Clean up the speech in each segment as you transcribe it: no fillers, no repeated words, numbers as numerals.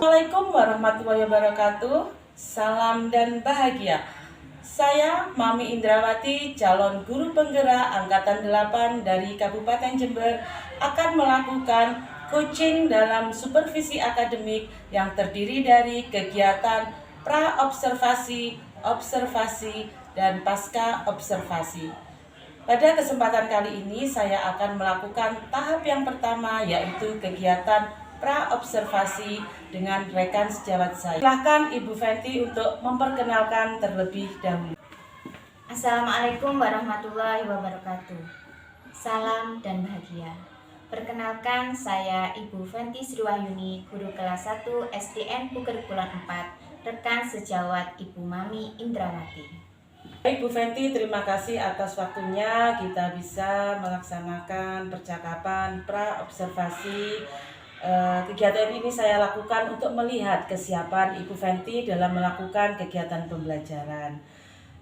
Assalamualaikum warahmatullahi wabarakatuh. Salam dan bahagia. Saya Mami Indrawati, calon guru penggerak Angkatan 8 dari Kabupaten Jember, akan melakukan coaching dalam supervisi akademik yang terdiri dari kegiatan pra-observasi, observasi, dan pasca observasi. Pada kesempatan kali ini saya akan melakukan tahap yang pertama, yaitu kegiatan pra-observasi dengan rekan sejawat saya. Silakan Ibu Fenty untuk memperkenalkan terlebih dahulu. Assalamualaikum warahmatullahi wabarakatuh. Salam dan bahagia. Perkenalkan, saya Ibu Fenty Sriwahyuni, guru kelas 1 SDN Pukerkulan 4, rekan sejawat Ibu Mami Indrawati. Baik Bu Fenty, terima kasih atas waktunya kita bisa melaksanakan percakapan pra-observasi. Kegiatan ini saya lakukan untuk melihat kesiapan Ibu Fenty dalam melakukan kegiatan pembelajaran.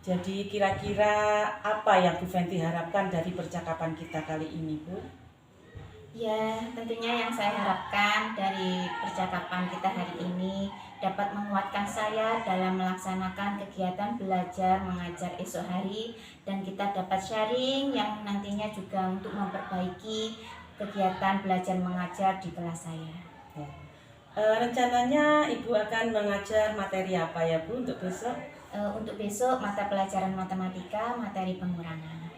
Jadi kira-kira apa yang Bu Fenty harapkan dari percakapan kita kali ini, Bu? Ya, tentunya yang saya harapkan dari percakapan kita hari ini dapat menguatkan saya dalam melaksanakan kegiatan belajar mengajar esok hari, dan kita dapat sharing yang nantinya juga untuk memperbaiki kegiatan belajar mengajar di kelas saya. Ya. Rencananya Ibu akan mengajar materi apa ya Bu untuk besok? Untuk besok mata pelajaran matematika, materi pengurangan.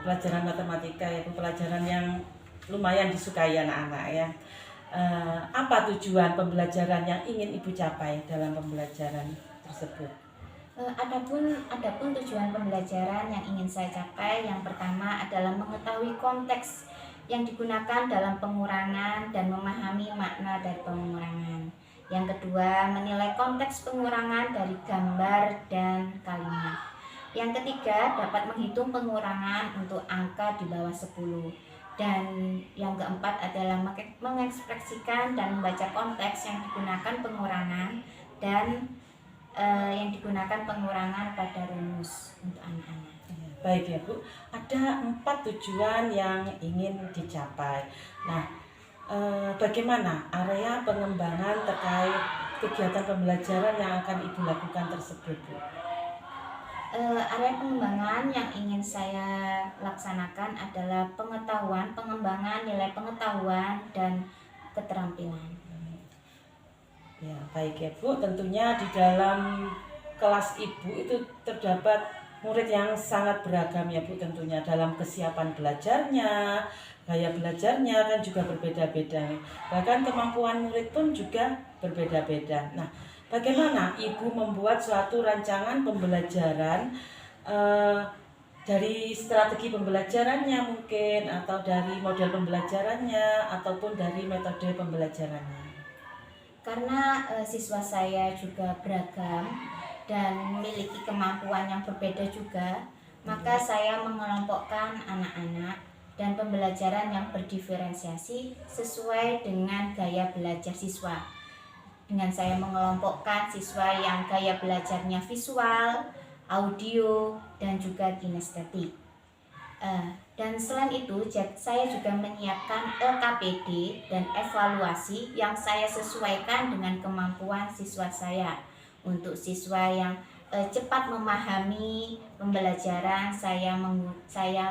Pelajaran matematika ya Bu, pelajaran yang lumayan disukai anak-anak ya. Apa tujuan pembelajaran yang ingin Ibu capai dalam pembelajaran tersebut? Adapun tujuan pembelajaran yang ingin saya capai, yang pertama adalah mengetahui konteks yang digunakan dalam pengurangan dan memahami makna dari pengurangan. Yang kedua, menilai konteks pengurangan dari gambar dan kalimat. Yang ketiga, dapat menghitung pengurangan untuk angka di bawah 10. Dan yang keempat adalah mengekspresikan dan membaca konteks yang digunakan pengurangan dan yang digunakan pengurangan pada rumus untuk anak-anak. Baik ya Bu, ada 4 tujuan yang ingin dicapai. Nah, bagaimana area pengembangan terkait kegiatan pembelajaran yang akan Ibu lakukan tersebut, Bu? Area pengembangan yang ingin saya laksanakan adalah pengembangan nilai pengetahuan dan keterampilan. Ya, baik ya Bu, tentunya di dalam kelas Ibu itu terdapat murid yang sangat beragam ya Bu, tentunya dalam kesiapan belajarnya, gaya belajarnya kan juga berbeda-beda. Bahkan kemampuan murid pun juga berbeda-beda. Nah, bagaimana Ibu membuat suatu rancangan pembelajaran dari strategi pembelajarannya mungkin, atau dari model pembelajarannya, ataupun dari metode pembelajarannya? Karena siswa saya juga beragam dan memiliki kemampuan yang berbeda juga, maka saya mengelompokkan anak-anak dan pembelajaran yang berdiferensiasi sesuai dengan gaya belajar siswa. Dengan saya mengelompokkan siswa yang gaya belajarnya visual, audio, dan juga kinestetik. Dan selain itu, saya juga menyiapkan LKPD dan evaluasi yang saya sesuaikan dengan kemampuan siswa saya. Untuk siswa yang cepat memahami pembelajaran, saya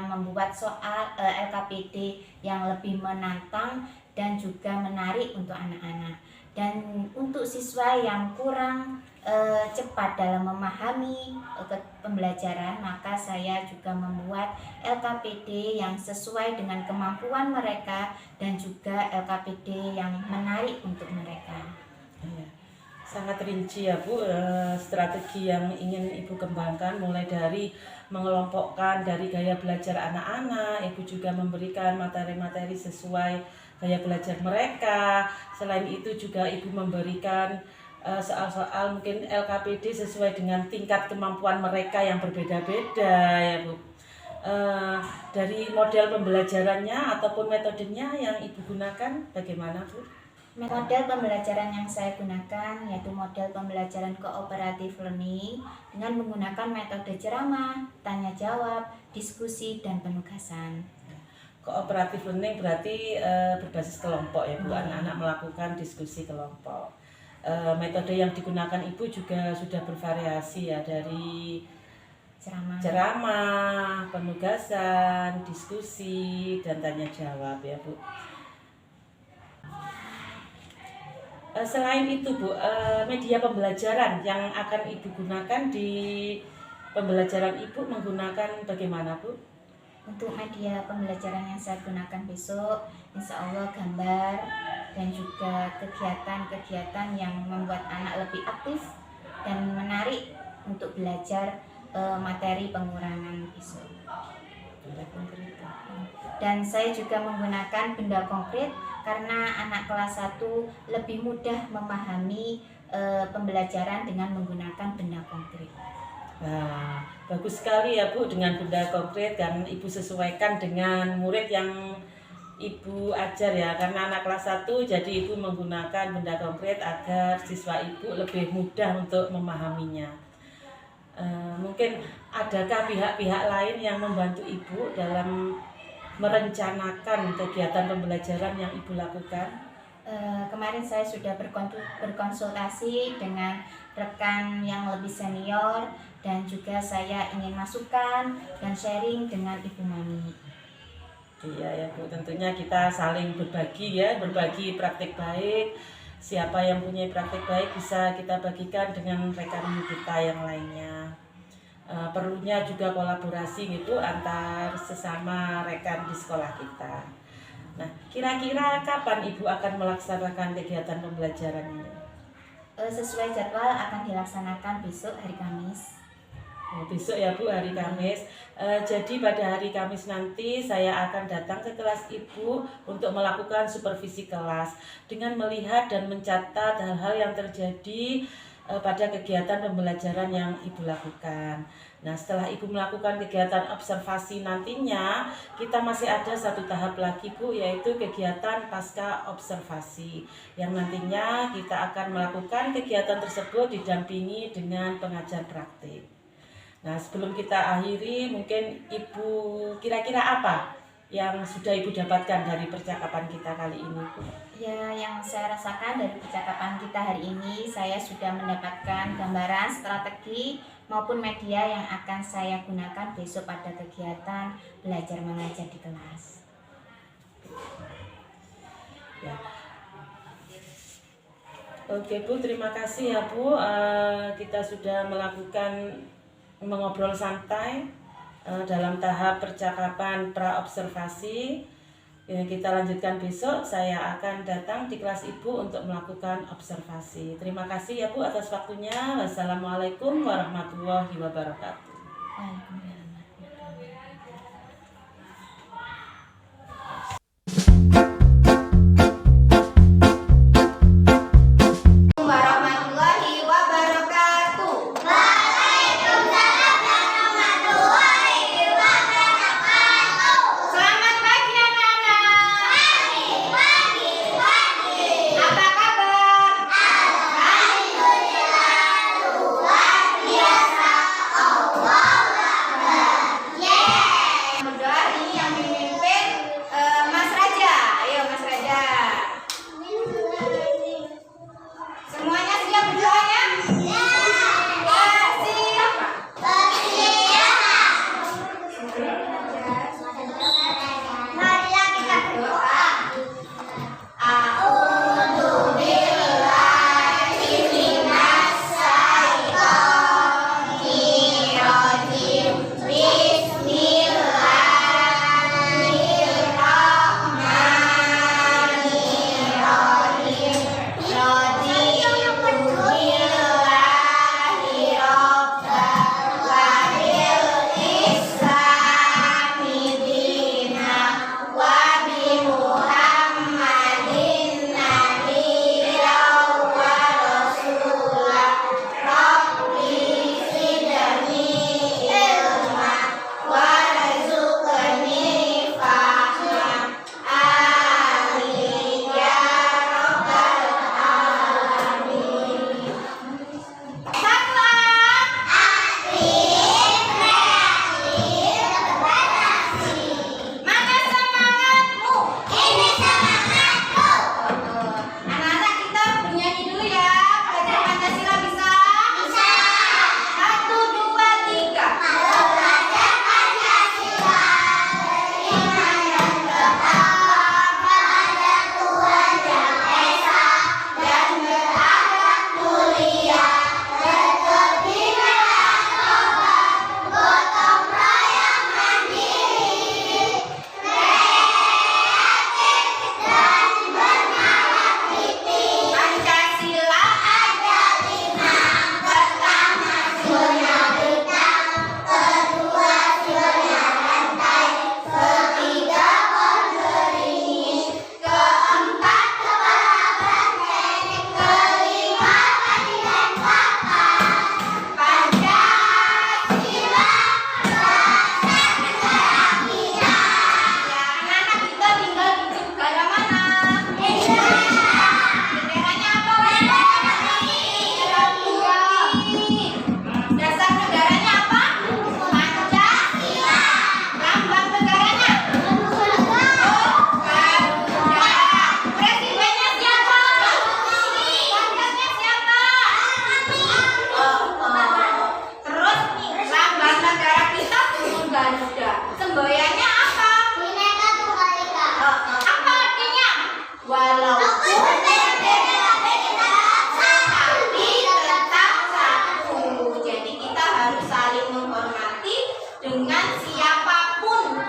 membuat soal LKPD yang lebih menantang dan juga menarik untuk anak-anak. Dan untuk siswa yang kurang cepat dalam memahami pembelajaran, maka saya juga membuat LKPD yang sesuai dengan kemampuan mereka dan juga LKPD yang menarik untuk mereka. Ya, sangat rinci ya Bu, strategi yang ingin Ibu kembangkan, mulai dari mengelompokkan dari gaya belajar anak-anak, Ibu juga memberikan materi-materi sesuai gaya belajar mereka. Selain itu juga Ibu memberikan soal-soal mungkin LKPD sesuai dengan tingkat kemampuan mereka yang berbeda-beda ya Bu. Dari model pembelajarannya ataupun metodenya yang Ibu gunakan bagaimana Bu? Model pembelajaran yang saya gunakan yaitu model pembelajaran cooperative learning dengan menggunakan metode ceramah, tanya jawab, diskusi, dan penugasan. Cooperative learning berarti berbasis kelompok ya Bu, anak-anak melakukan diskusi kelompok. Metode yang digunakan Ibu juga sudah bervariasi ya, dari ceramah, penugasan, diskusi, dan tanya jawab ya Bu. Selain itu Bu, media pembelajaran yang akan Ibu gunakan di pembelajaran Ibu menggunakan bagaimana Bu? Untuk media pembelajaran yang saya gunakan besok, insya Allah gambar dan juga kegiatan-kegiatan yang membuat anak lebih aktif dan menarik untuk belajar materi pengurangan besok. Dan saya juga menggunakan benda konkret karena anak kelas 1 lebih mudah memahami pembelajaran dengan menggunakan benda konkret. Nah, bagus sekali ya Bu dengan benda konkret, dan Ibu sesuaikan dengan murid yang Ibu ajar ya, karena anak kelas 1 jadi Ibu menggunakan benda konkret agar siswa Ibu lebih mudah untuk memahaminya. Mungkin adakah pihak-pihak lain yang membantu Ibu dalam merencanakan kegiatan pembelajaran yang Ibu lakukan? Kemarin saya sudah berkonsultasi dengan rekan yang lebih senior, dan juga saya ingin masukan dan sharing dengan Ibu Mami. Iya ya Bu, tentunya kita saling berbagi ya, berbagi praktik baik. Siapa yang punya praktik baik bisa kita bagikan dengan rekan kita yang lainnya. Perlunya juga kolaborasi gitu antar sesama rekan di sekolah kita. Nah, kira-kira kapan Ibu akan melaksanakan kegiatan pembelajaran ini? Sesuai jadwal akan dilaksanakan besok hari Kamis. Besok ya Bu, hari Kamis. Jadi pada hari Kamis nanti saya akan datang ke kelas Ibu untuk melakukan supervisi kelas dengan melihat dan mencatat hal-hal yang terjadi pada kegiatan pembelajaran yang Ibu lakukan. Nah, setelah Ibu melakukan kegiatan observasi nantinya, kita masih ada satu tahap lagi Bu, yaitu kegiatan pasca observasi, yang nantinya kita akan melakukan kegiatan tersebut didampingi dengan pengajar praktik. Nah, sebelum kita akhiri, mungkin Ibu kira-kira apa yang sudah Ibu dapatkan dari percakapan kita kali ini Bu? Ya, yang saya rasakan dari percakapan kita hari ini, saya sudah mendapatkan gambaran strategi maupun media yang akan saya gunakan besok pada kegiatan belajar mengajar di kelas. Ya. Oke Bu, terima kasih ya Bu. Kita sudah mengobrol santai dalam tahap percakapan pra-observasi. Kita lanjutkan besok. Saya akan datang di kelas Ibu untuk melakukan observasi. Terima kasih ya Bu atas waktunya. Wassalamualaikum warahmatullahi wabarakatuh. Waalaikumsalam.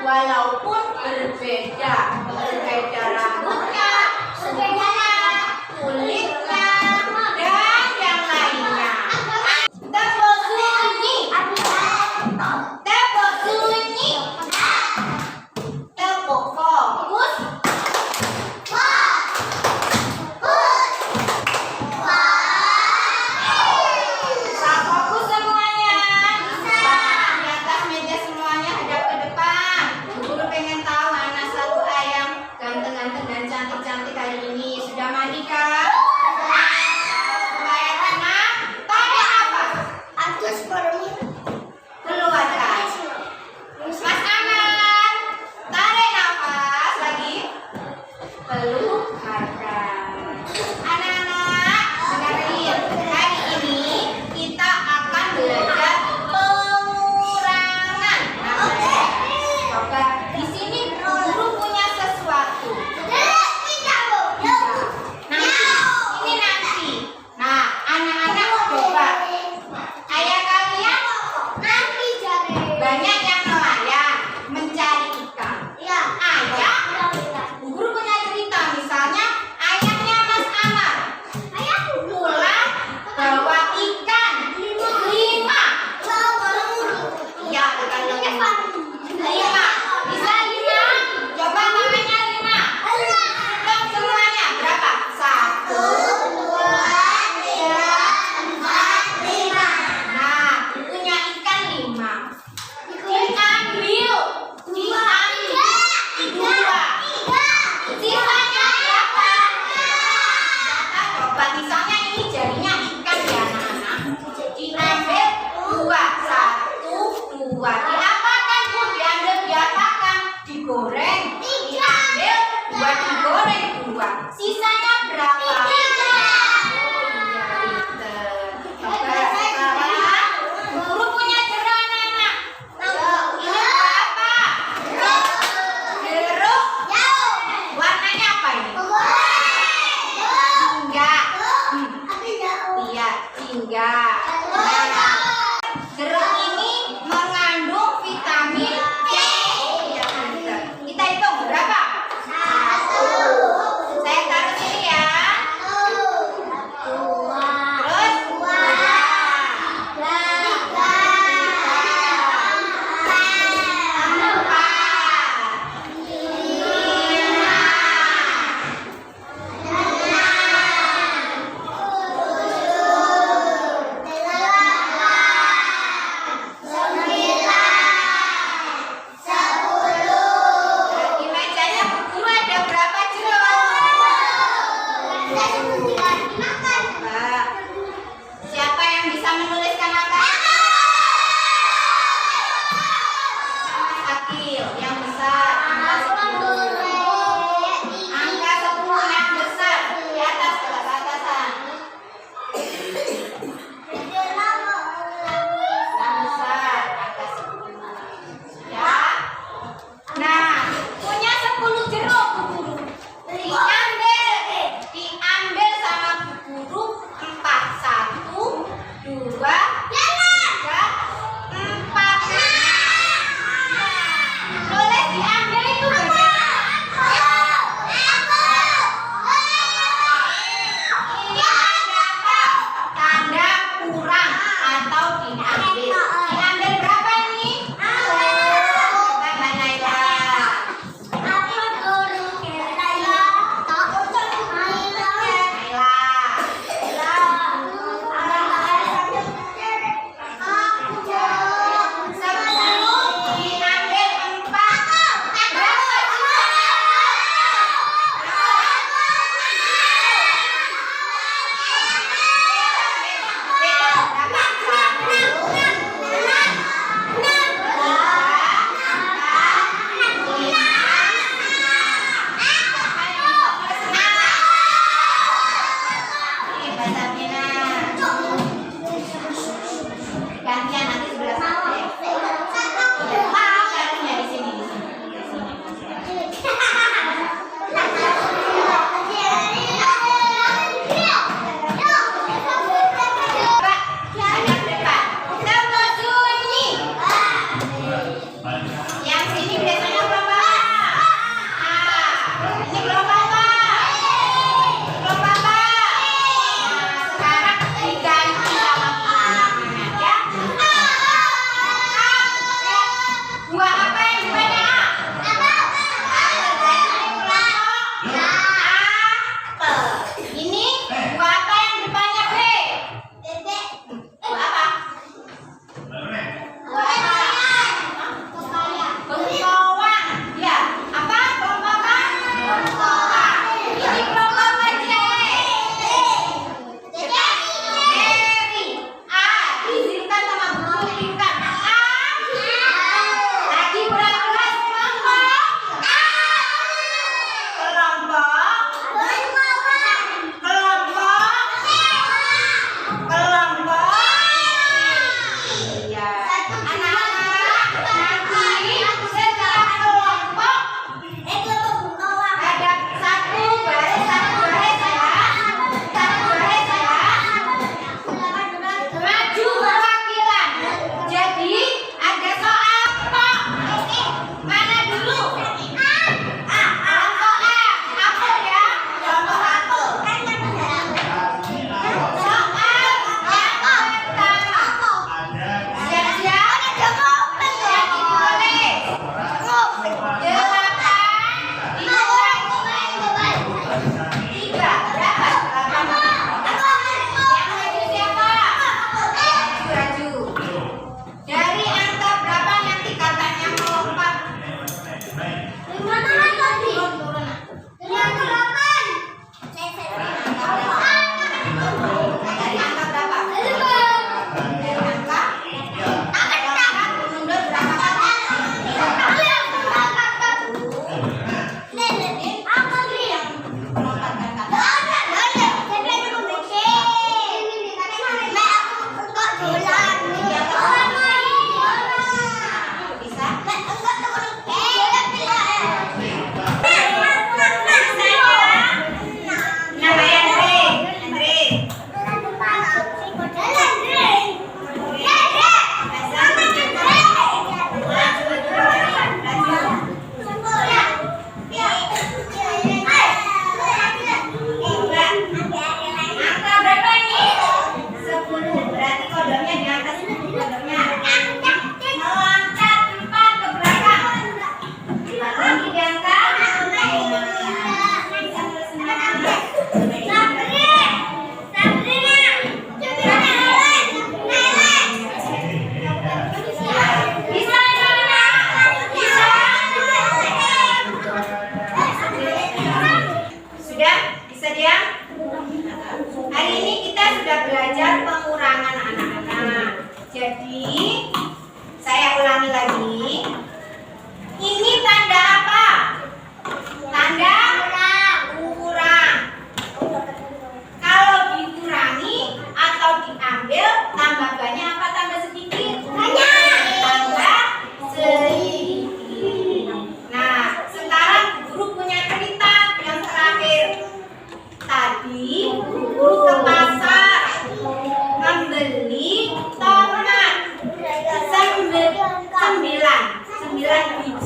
walaupun berbeda rambutnya, sukunya, kulitnya, dan yang lainnya. Tepuk sunyi, tepuk sunyi, tepuk fokus. Bisa fokus semuanya. Di atas meja semuanya hadap ke depan. Guru pengen tahu anak satu ayam ganteng-ganteng dan cantik-cantik hari ini sudah mandi kan? Supaya tenang, tarik nafas. Keluarkan. Mas Aman, tarik nafas lagi. Keluarkan. Anak-anak, dengerin. Hari ini kita akan belajar pengurangan. Coba di sini guru punya sesuatu. Ini nanti. Nah, anak-anak coba. Ayah kalian banyak yang nelayan mencari ikan. Ayah, guru punya cerita. Misalnya ayahnya Mas Amar pulang bawa ikan 5. Ya, bukan 5. Bisa 5? Coba tangannya 5. Hitung semuanya. Berapa? 1, 2, 3, 4, 5. Nah, punya ikan 5. Diambil 2. Sisanya berapa? Coba misalnya ini jadinya ikan ya anak-anak. Diambil 2. 1, 2. Diapakan Bu? Diapakan? Digoreng. Diambil 2, digoreng 2. Sisanya berapa? 3. Coba sekarang guru punya jeruk anak-anak. Ini berapa? Jeruk. Warnanya apa ini? Jingga. Iya, jingga. Nah, jeruk ini mengandung vitamin C. Ya, benar. Kita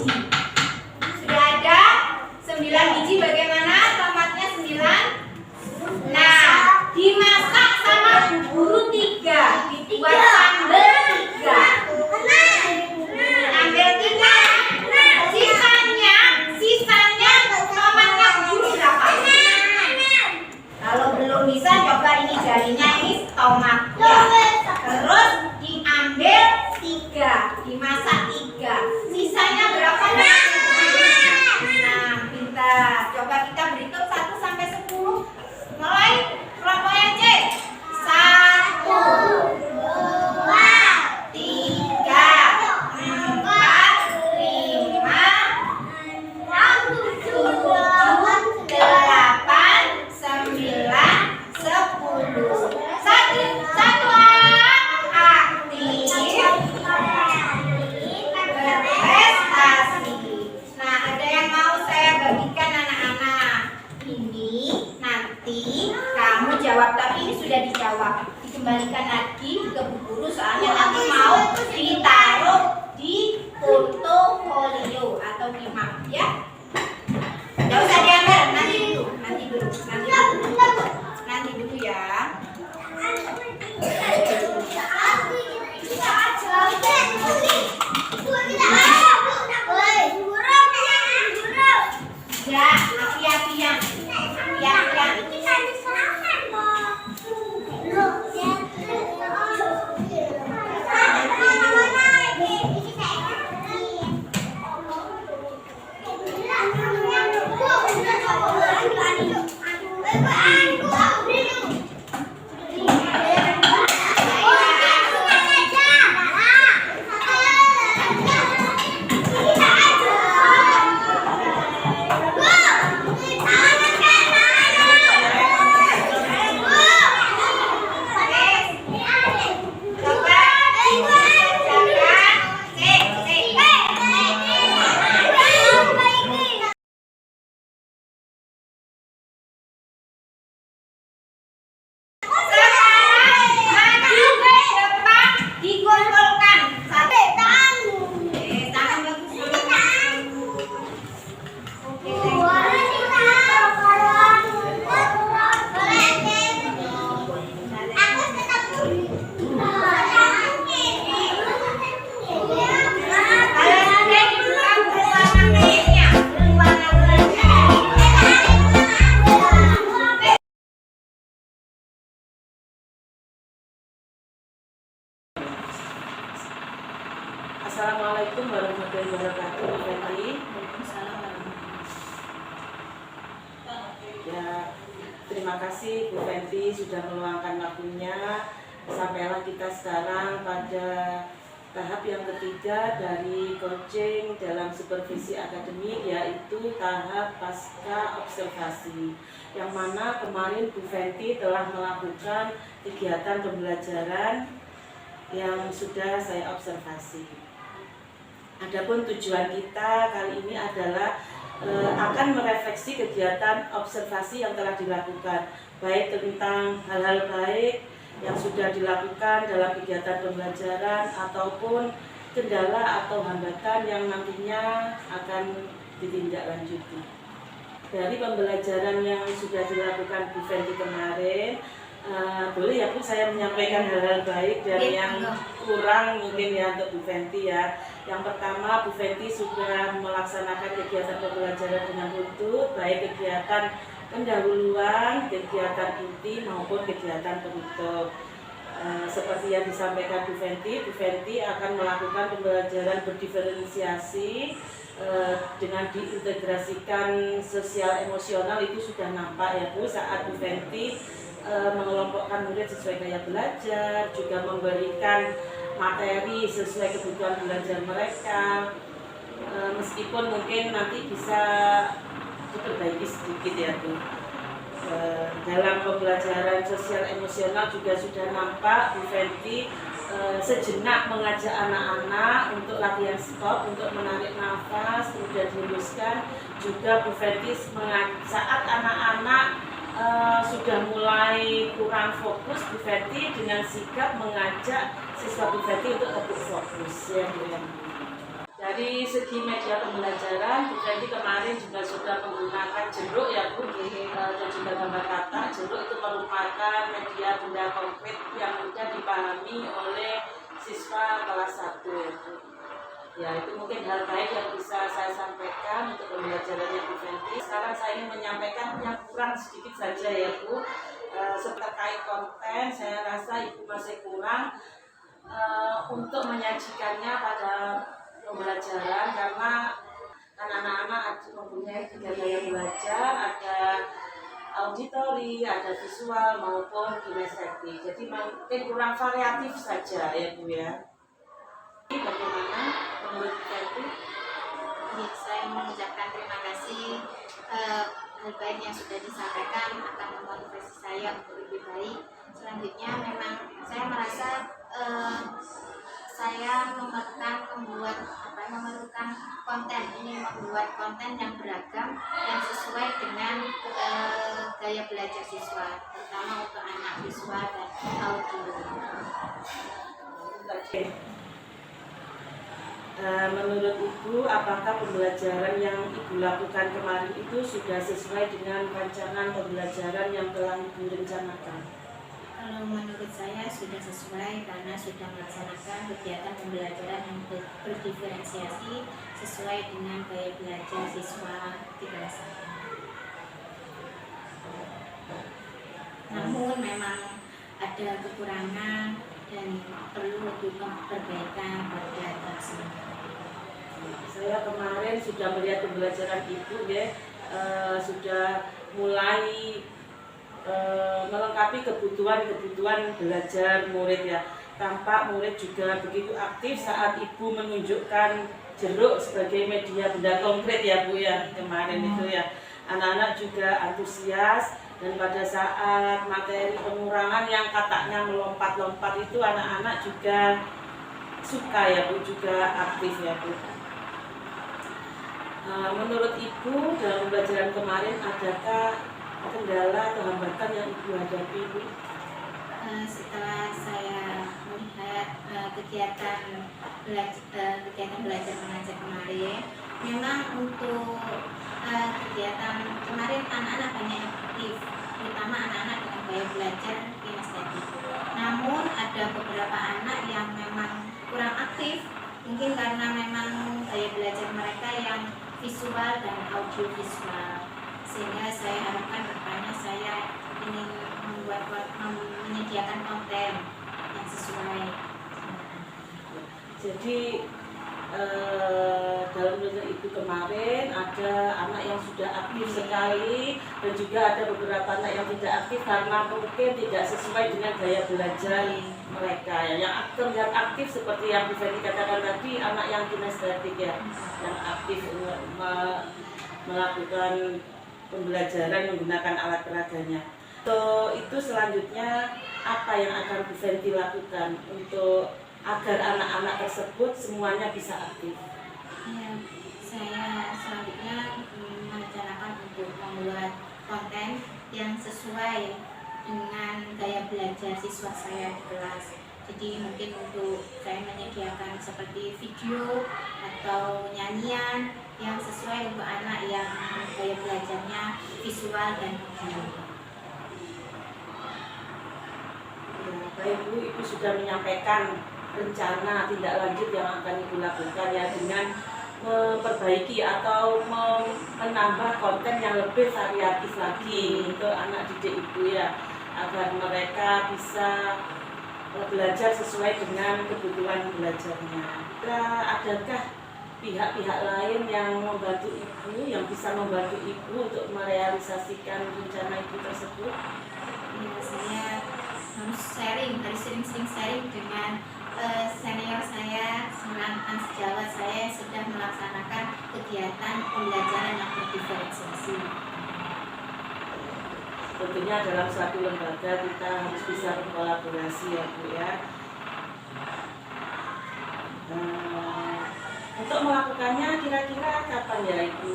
biji. Sudah ada 9 biji, bagaimana tomatnya 9? Nah, dimasak sama bu guru 3, dibuat sambal 3. Ambil 3, sisanya tomatnya bu guru berapa? Kalau belum bisa, coba ini jarinya, ini tomatnya. Terus diambil 3, dimasak 3. Sisanya berapa? Nah, pintar. Coba kita berhitung 1 sampai 10. Mulai kelompoknya C. 1, 2, 3, 4, 5, 6, 7, 8, 9, 10. Satu aktif berprestasi. Nah, ada yang mau saya bagikan anak-anak. Ini nanti kamu jawab, tapi ini sudah dijawab. Dikembalikan lagi ke bu guru, soalnya nanti mau ditaruh di portofolio atau di map ya. Tidak usah diambil, nanti dulu ya. Ya, hati-hatian. Assalamualaikum warahmatullahi wabarakatuh. Ya, terima kasih Bu Fenty sudah meluangkan waktunya. Sampailah kita sekarang pada tahap yang ketiga dari coaching dalam supervisi akademik, yaitu tahap pasca observasi, yang mana kemarin Bu Fenty telah melakukan kegiatan pembelajaran yang sudah saya observasi. Adapun tujuan kita kali ini adalah akan merefleksi kegiatan observasi yang telah dilakukan, baik tentang hal-hal baik yang sudah dilakukan dalam kegiatan pembelajaran ataupun kendala atau hambatan yang nantinya akan ditindaklanjuti. Dari pembelajaran yang sudah dilakukan Bu Fenty kemarin, boleh ya Bu saya menyampaikan hal-hal baik dan yang kurang mungkin ya untuk Bu Fenty ya. Yang pertama, Bu Fenty sudah melaksanakan kegiatan pembelajaran dengan utuh, baik kegiatan pendahuluan, kegiatan inti maupun kegiatan penutup. Seperti yang disampaikan Bu Fenty akan melakukan pembelajaran berdiferensiasi dengan diintegrasikan sosial emosional. Itu sudah nampak ya Bu saat Bu Fenty mengelompokkan murid sesuai gaya belajar, juga memberikan materi sesuai kebutuhan belajar mereka, meskipun mungkin nanti bisa diperbaiki sedikit ya Bu. Dalam pembelajaran sosial emosional juga sudah nampak Bu Fenty sejenak mengajak anak-anak untuk latihan stop, untuk menarik nafas, kemudian dihembuskan. Juga Bu Fenty saat anak-anak sudah mulai kurang fokus, Bu Fenty dengan sigap mengajak siswa Bu Fenty untuk tetap fokus ya Bu. Dari segi media pembelajaran, Bu Fenty kemarin juga sudah menggunakan jeruk ya Bu, dan juga gambar katak. Jeruk itu merupakan media benda konkret yang mudah dipahami oleh siswa kelas 1 ya Bu. Ya, itu mungkin hal baik yang bisa saya sampaikan untuk pembelajarannya Bu Fenty. Sekarang saya ingin menyampaikan yang kurang sedikit saja ya Bu. Terkait konten, saya rasa Ibu masih kurang untuk menyajikannya pada pembelajaran, karena anak-anak mempunyai 3 gaya belajar, ada auditori, ada visual maupun kinestetik. Jadi mungkin kurang variatif saja ya Bu ya. Bagaimana menurut Bu Fenty? Ya, saya mengucapkan terima kasih hal baik yang sudah disampaikan akan memotivasi saya untuk lebih baik. Selanjutnya memang saya merasa saya memerlukan konten ini, membuat konten yang beragam yang sesuai dengan gaya belajar siswa, terutama untuk anak visual dan audio. Menurut Ibu, apakah pembelajaran yang Ibu lakukan kemarin itu sudah sesuai dengan rancangan pembelajaran yang telah Ibu rencanakan? Kalau menurut saya sudah sesuai, karena sudah melaksanakan kegiatan pembelajaran yang berdiferensiasi sesuai dengan gaya belajar siswa di kelas 1. Namun memang ada kekurangan dan perlu perbaikan pada tersebut. Saya kemarin sudah melihat pembelajaran Ibu ya, sudah mulai melengkapi kebutuhan belajar murid ya. Tampak murid juga begitu aktif saat Ibu menunjukkan jeruk sebagai media benda konkret ya Bu ya, kemarin itu ya. Anak-anak juga antusias, dan pada saat materi pengurangan yang kataknya melompat-lompat itu anak-anak juga suka ya Bu, juga aktif ya Bu. Menurut Ibu dalam pembelajaran kemarin adakah kendala atau hambatan yang Ibu hadapi Bu? Setelah saya melihat kegiatan belajar mengajar kemarin, memang untuk kegiatan kemarin anak-anak banyak aktif, terutama anak-anak dengan gaya belajar kinestetik. Namun ada beberapa anak yang memang kurang aktif, mungkin karena memang gaya belajar mereka yang visual dan audio visual. Sehingga saya harapkan kedepannya saya ingin menyediakan konten yang sesuai. Jadi dalam pembelajaran Ibu kemarin ada anak yang sudah aktif sekali, dan juga ada beberapa anak yang tidak aktif karena mungkin tidak sesuai dengan gaya belajar mereka ya. Yang terlihat aktif seperti yang bisa dikatakan tadi, anak yang kinestetik ya, yang aktif melakukan pembelajaran menggunakan alat peraganya. So, itu selanjutnya apa yang akan Bu Fenty lakukan untuk agar anak-anak tersebut semuanya bisa aktif? Ya, saya selanjutnya merencanakan untuk membuat konten yang sesuai dengan gaya belajar siswa saya di kelas. Jadi mungkin untuk saya menyediakan seperti video atau nyanyian yang sesuai untuk anak yang gaya belajarnya visual dan audio. Baik Bu, Ibu sudah menyampaikan rencana tindak lanjut yang akan Ibu lakukan ya, dengan memperbaiki atau menambah konten yang lebih variatif lagi untuk anak didik Ibu ya, agar mereka bisa belajar sesuai dengan kebutuhan belajarnya. Adakah pihak-pihak lain yang membantu Ibu, yang bisa membantu Ibu untuk merealisasikan rencana Ibu tersebut? Ya, saya harus sering-sering sharing dengan senior saya, rekan sejawat saya yang sudah melaksanakan kegiatan pembelajaran yang berdiferensiasi. Tentunya dalam suatu lembaga kita harus bisa berkolaborasi ya Bu ya. Untuk melakukannya kira-kira kapan ya Ibu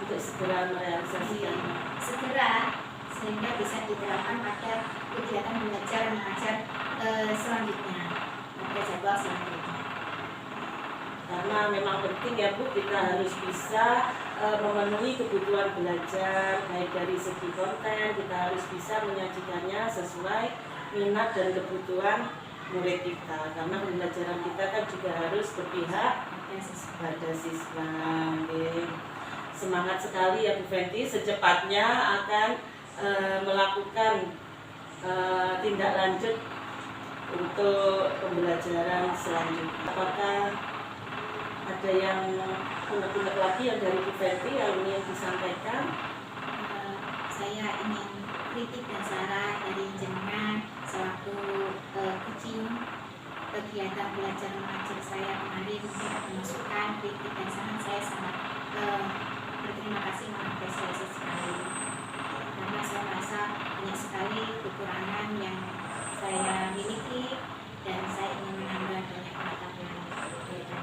untuk segera merealisasikannya? Segera, sehingga bisa diterapkan pada kegiatan belajar mengajar selanjutnya, pada jadwal selanjutnya. karena memang penting ya Bu, kita harus bisa memenuhi kebutuhan belajar baik dari segi konten, kita harus bisa menyajikannya sesuai minat dan kebutuhan murid kita, karena pembelajaran kita kan juga harus berpihak pada siswa. Oke. Semangat sekali ya Bu Fenty, secepatnya akan melakukan tindak lanjut untuk pembelajaran selanjutnya. Apakah ada yang unek-unek lagi yang dari Bu Fenty yang ingin disampaikan? Saya ingin kritik dan saran dari jenengan selaku kucing kegiatan belajar mengajar saya kemarin, mungkin ada masukan, kritik dan saran. Saya sangat berterima kasih, mengapresiasi sekali, karena saya merasa banyak sekali kekurangan yang saya miliki dan saya ingin menambah banyak pengetahuan dari kajian.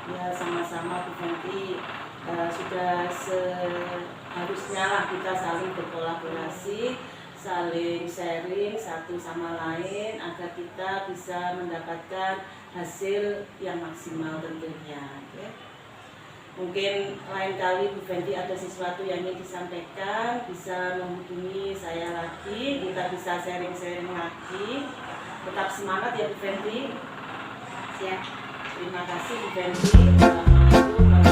Ya, sama-sama Bu Fenty, sudah seharusnya lah kita saling berkolaborasi, saling sharing satu sama lain agar kita bisa mendapatkan hasil yang maksimal tentunya. Ya. Mungkin lain kali Bu Fenty ada sesuatu yang ingin disampaikan, bisa menghubungi saya lagi, kita bisa sharing-sharing lagi. Tetap semangat ya Bu Fenty. Siap. Terima kasih Bu Fenty. Assalamualaikum.